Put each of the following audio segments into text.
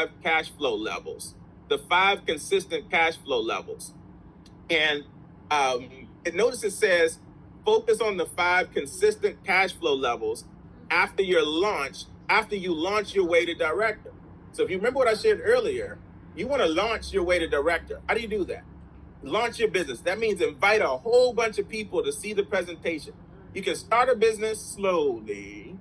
5 cash flow levels, the 5 consistent cash flow levels. And notice it says, focus on the 5 consistent cash flow levels after you launch your way to director. So if you remember what I shared earlier, you want to launch your way to director. How do you do that? Launch your business. That means invite a whole bunch of people to see the presentation. You can start a business slowly,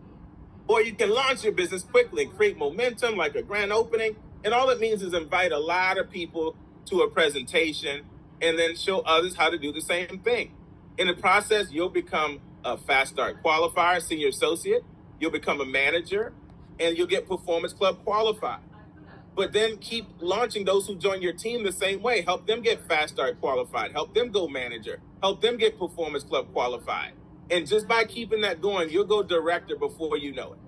or you can launch your business quickly, create momentum like a grand opening. And all it means is invite a lot of people to a presentation and then show others how to do the same thing. In the process, you'll become a fast start qualifier, senior associate. You'll become a manager, and you'll get Performance Club qualified. But then keep launching those who join your team the same way. Help them get fast start qualified. Help them go manager. Help them get Performance Club qualified. And just by keeping that going, you'll go director before you know it,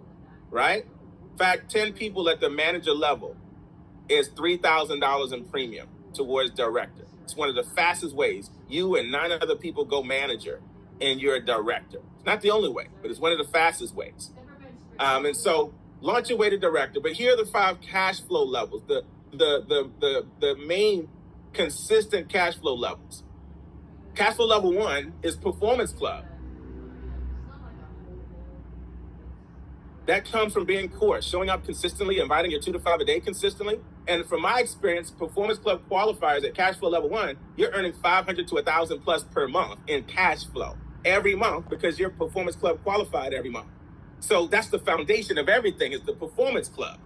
right? In fact, 10 people at the manager level is $3,000 in premium towards director. It's one of the fastest ways. You and 9 other people go manager, and you're a director. It's not the only way, but it's one of the fastest ways. And so launch your way to director. But here are the 5 cash flow levels, the main consistent cash flow levels. Cash flow level 1 is Performance Club. That comes from being core, showing up consistently, inviting your 2 to 5 a day consistently. And from my experience, Performance Club qualifiers at cash flow level 1, you're earning $500 to $1,000 plus per month in cash flow every month because you're Performance Club qualified every month. So that's the foundation of everything, is the Performance Club.